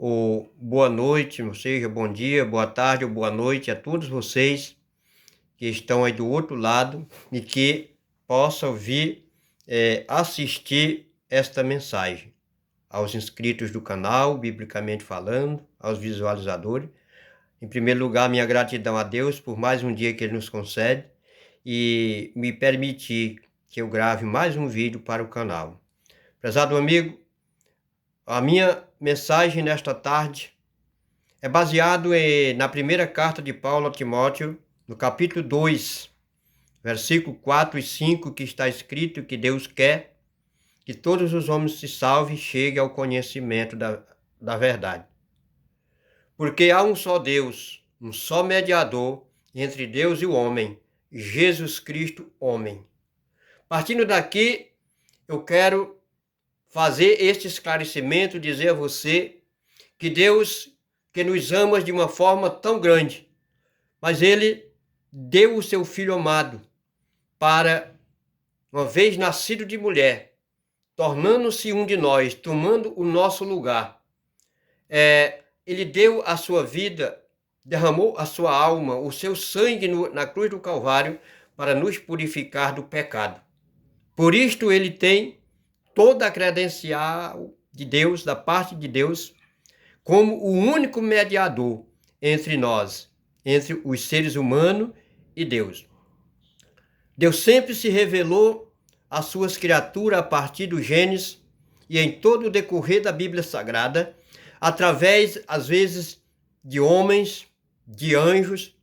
ou boa noite, ou seja, bom dia, boa tarde ou boa noite a todos vocês que estão aí do outro lado e que possam vir assistir esta mensagem. Aos inscritos do canal, biblicamente falando, aos visualizadores. Em primeiro lugar, minha gratidão a Deus por mais um dia que Ele nos concede e me permitir que eu grave mais um vídeo para o canal. Prezado amigo, a minha mensagem nesta tarde é baseado na primeira carta de Paulo a Timóteo, no capítulo 2, versículo 4 e 5, que está escrito que Deus quer que todos os homens se salvem e cheguem ao conhecimento da verdade. Porque há um só Deus, um só mediador entre Deus e o homem, Jesus Cristo, homem. Partindo daqui, eu quero fazer este esclarecimento, dizer a você que Deus, que nos ama de uma forma tão grande, mas Ele deu o seu Filho amado para, uma vez nascido de mulher, tornando-se um de nós, tomando o nosso lugar. Ele deu a sua vida, derramou a sua alma, o seu sangue na cruz do Calvário para nos purificar do pecado. Por isto ele tem toda a credencial de Deus, da parte de Deus, como o único mediador entre nós, entre os seres humanos e Deus. Deus sempre se revelou às suas criaturas a partir do Gênesis e em todo o decorrer da Bíblia Sagrada, através, às vezes, de homens, de anjos,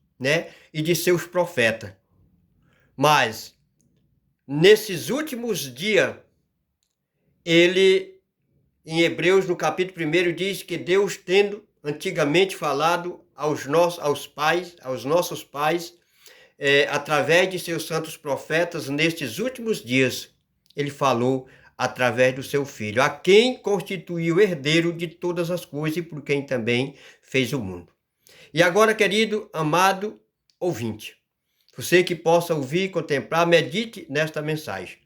e de seus profetas. Mas, nesses últimos dias, ele, em Hebreus, no capítulo 1, diz que Deus, tendo antigamente falado aos nossos pais, através de seus santos profetas, nestes últimos dias, ele falou através do seu Filho, a quem constituiu herdeiro de todas as coisas e por quem também fez o mundo. E agora, querido, amado ouvinte, você que possa ouvir e contemplar, medite nesta mensagem,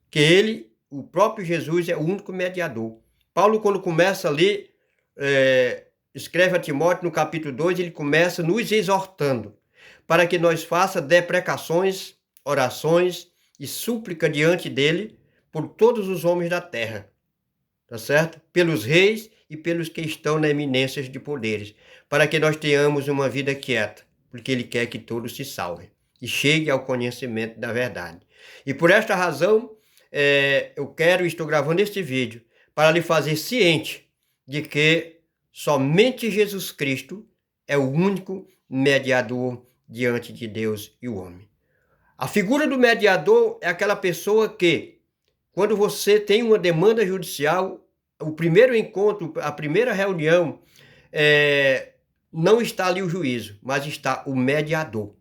que ele, o próprio Jesus, é o único mediador. Paulo, quando começa a ler, escreve a Timóteo no capítulo 2, ele começa nos exortando para que nós façamos deprecações, orações e súplica diante dele por todos os homens da terra, tá certo? Pelos reis e pelos que estão na eminência de poderes, para que nós tenhamos uma vida quieta, porque ele quer que todos se salvem e cheguem ao conhecimento da verdade. E por esta razão, estou gravando este vídeo para lhe fazer ciente de que somente Jesus Cristo é o único mediador diante de Deus e o homem. A figura do mediador é aquela pessoa que, quando você tem uma demanda judicial, o primeiro encontro, a primeira reunião, não está ali o juízo, mas está o mediador.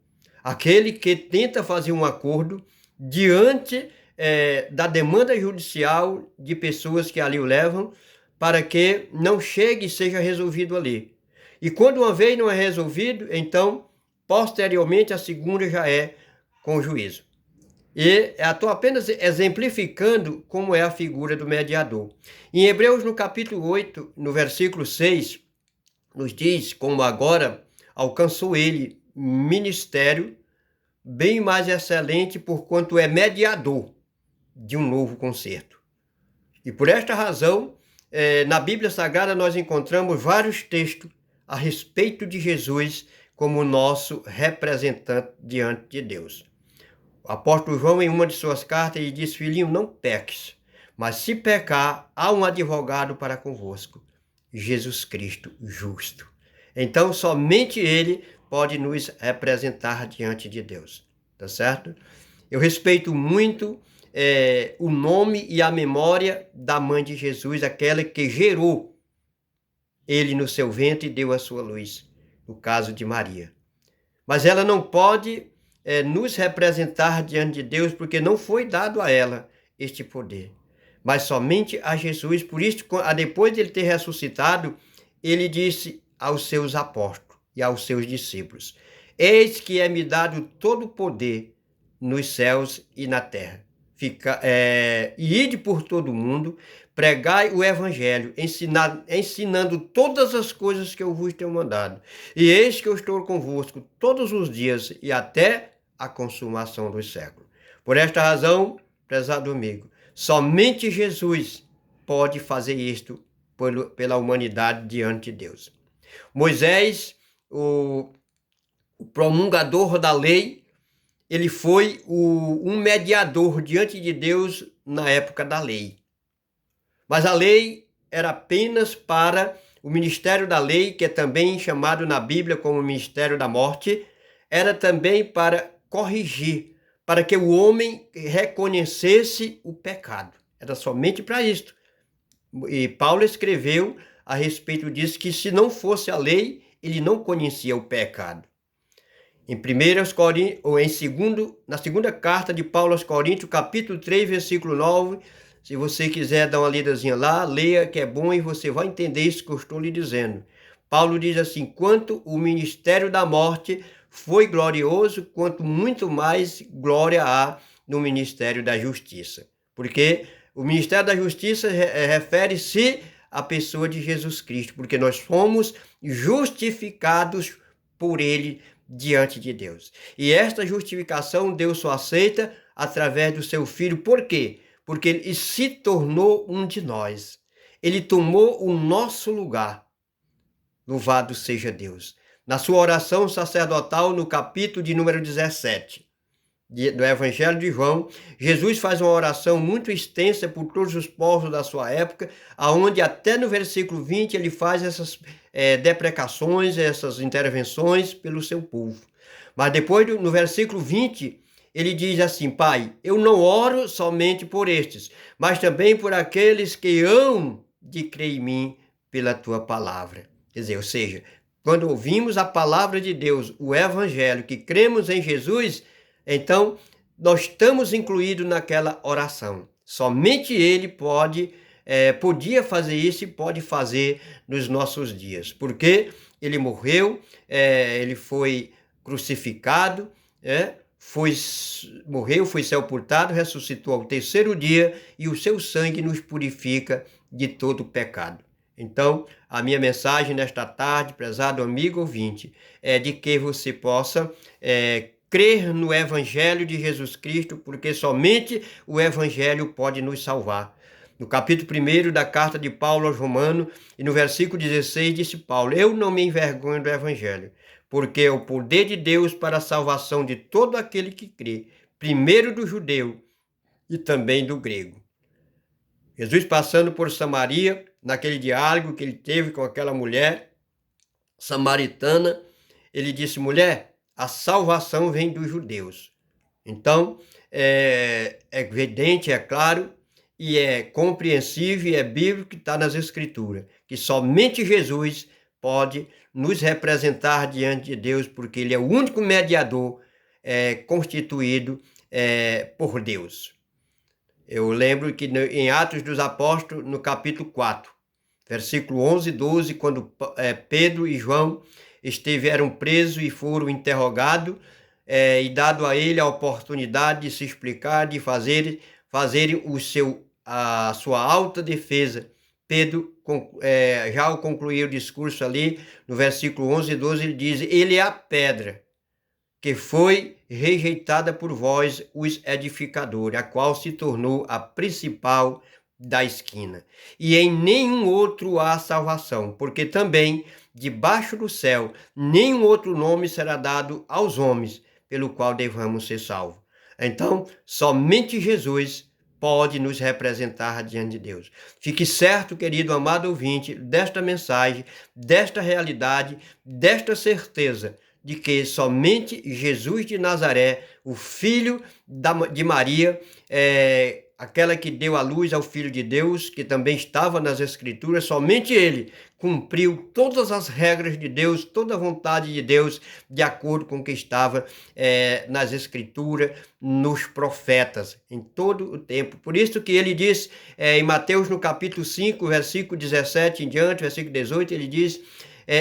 Aquele que tenta fazer um acordo diante da demanda judicial de pessoas que ali o levam, para que não chegue e seja resolvido ali. E quando uma vez não é resolvido, então, posteriormente, a segunda já é com o juízo. E estou apenas exemplificando como é a figura do mediador. Em Hebreus, no capítulo 8, no versículo 6, nos diz como agora alcançou ele ministério bem mais excelente, porquanto é mediador de um novo concerto. E por esta razão, na Bíblia Sagrada nós encontramos vários textos a respeito de Jesus como nosso representante diante de Deus. O apóstolo João, em uma de suas cartas, ele diz: filhinho, não peques, mas se pecar, há um advogado para convosco, Jesus Cristo justo. Então, somente ele pode nos representar diante de Deus, tá certo? Eu respeito muito o nome e a memória da mãe de Jesus, aquela que gerou ele no seu ventre e deu a sua luz, no caso de Maria. Mas ela não pode nos representar diante de Deus, porque não foi dado a ela este poder, mas somente a Jesus. Por isso, depois de ele ter ressuscitado, ele disse aos seus apóstolos e aos seus discípulos: eis que é-me dado todo o poder nos céus e na terra. e ide por todo o mundo, pregai o evangelho, ensinando todas as coisas que eu vos tenho mandado. E eis que eu estou convosco todos os dias e até a consumação dos séculos. Por esta razão, prezado amigo, somente Jesus pode fazer isto pela humanidade diante de Deus. Moisés, o promulgador da lei, ele foi um mediador diante de Deus na época da lei. Mas a lei era apenas para o ministério da lei, que é também chamado na Bíblia como o ministério da morte, era também para corrigir, para que o homem reconhecesse o pecado. Era somente para isto. E Paulo escreveu a respeito disso, que se não fosse a lei, ele não conhecia o pecado. Em 1 Coríntios, ou na segunda carta de Paulo aos Coríntios, capítulo 3, versículo 9, se você quiser dar uma lidazinha lá, leia, que é bom, e você vai entender isso que eu estou lhe dizendo. Paulo diz assim: quanto o ministério da morte foi glorioso, quanto muito mais glória há no ministério da justiça. Porque o ministério da justiça refere-se à pessoa de Jesus Cristo, porque nós fomos justificados por ele diante de Deus. E esta justificação Deus só aceita através do seu Filho. Por quê? Porque ele se tornou um de nós. Ele tomou o nosso lugar. Louvado seja Deus. Na sua oração sacerdotal, no capítulo de número 17 do Evangelho de João, Jesus faz uma oração muito extensa por todos os povos da sua época, aonde até no versículo 20 ele faz essas deprecações, essas intervenções pelo seu povo. Mas depois, no versículo 20, ele diz assim: Pai, eu não oro somente por estes, mas também por aqueles que hão de crer em mim pela tua palavra. Quer dizer, ou seja, quando ouvimos a palavra de Deus, o Evangelho, que cremos em Jesus, então nós estamos incluídos naquela oração. Somente Ele podia fazer isso e pode fazer nos nossos dias. Porque Ele morreu, Ele foi crucificado, morreu, foi sepultado, ressuscitou ao terceiro dia e o seu sangue nos purifica de todo pecado. Então, a minha mensagem nesta tarde, prezado amigo ouvinte, é de que você possa crer no Evangelho de Jesus Cristo, porque somente o Evangelho pode nos salvar. No capítulo 1 da carta de Paulo aos Romanos, e no versículo 16, disse Paulo: eu não me envergonho do Evangelho, porque é o poder de Deus para a salvação de todo aquele que crê, primeiro do judeu e também do grego. Jesus, passando por Samaria, naquele diálogo que ele teve com aquela mulher samaritana, ele disse: mulher, a salvação vem dos judeus. Então, é evidente, é claro, e é compreensível e é bíblico que está nas Escrituras, que somente Jesus pode nos representar diante de Deus, porque ele é o único mediador constituído por Deus. Eu lembro que em Atos dos Apóstolos, no capítulo 4, versículo 11 e 12, quando Pedro e João estiveram presos e foram interrogados, e dado a ele a oportunidade de se explicar, de fazerem a sua alta defesa, Pedro já ao concluir o discurso ali, no versículo 11 e 12, ele diz: ele é a pedra que foi rejeitada por vós, os edificadores, a qual se tornou a principal da esquina. E em nenhum outro há salvação, porque também, debaixo do céu, nenhum outro nome será dado aos homens, pelo qual devamos ser salvos. Então, somente Jesus pode nos representar diante de Deus. Fique certo, querido amado ouvinte, desta mensagem, desta realidade, desta certeza, de que somente Jesus de Nazaré, o filho de Maria, aquela que deu à luz ao Filho de Deus, que também estava nas Escrituras, somente ele cumpriu todas as regras de Deus, toda a vontade de Deus, de acordo com o que estava nas Escrituras, nos profetas, em todo o tempo. Por isso que ele diz, em Mateus, no capítulo 5, versículo 17 em diante, versículo 18, ele diz: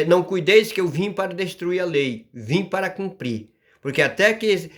não cuideis que eu vim para destruir a lei, vim para cumprir. Porque até que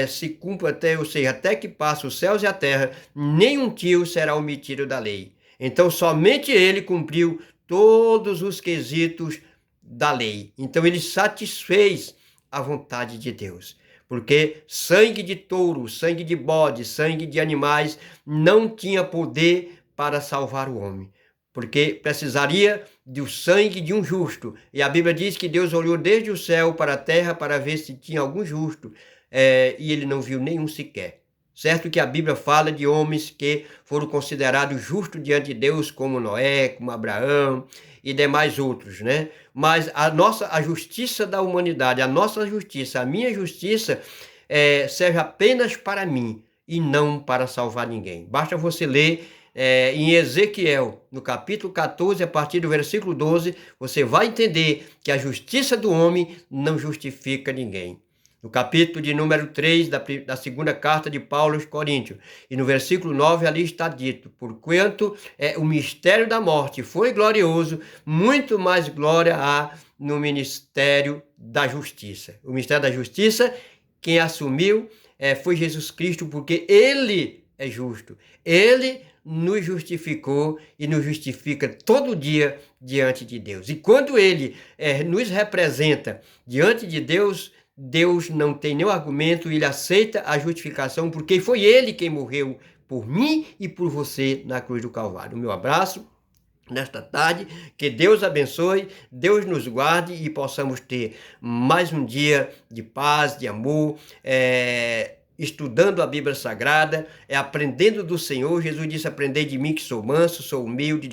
se cumpra até, ou seja, até que passe os céus e a terra, nenhum tio será omitido da lei. Então, somente ele cumpriu todos os quesitos da lei. Então, ele satisfez a vontade de Deus. Porque sangue de touro, sangue de bode, sangue de animais não tinha poder para salvar o homem. Porque precisaria do sangue de um justo. E a Bíblia diz que Deus olhou desde o céu para a terra para ver se tinha algum justo, e ele não viu nenhum sequer. Certo que a Bíblia fala de homens que foram considerados justos diante de Deus, como Noé, como Abraão e demais outros, né? Mas a justiça da humanidade, a nossa justiça, a minha justiça, serve apenas para mim e não para salvar ninguém. Basta você ler em Ezequiel, no capítulo 14, a partir do versículo 12, você vai entender que a justiça do homem não justifica ninguém. No capítulo de número 3 da segunda carta de Paulo aos Coríntios, e no versículo 9 ali está dito: porquanto o mistério da morte foi glorioso, muito mais glória há no ministério da justiça. O mistério da justiça, quem assumiu foi Jesus Cristo, porque ele é justo. Ele nos justificou e nos justifica todo dia diante de Deus. E quando ele nos representa diante de Deus, Deus não tem nenhum argumento, ele aceita a justificação, porque foi ele quem morreu por mim e por você na cruz do Calvário. O meu abraço nesta tarde, que Deus abençoe, Deus nos guarde e possamos ter mais um dia de paz, de amor, estudando a Bíblia Sagrada, aprendendo do Senhor. Jesus disse: aprendei de mim que sou manso, sou humilde de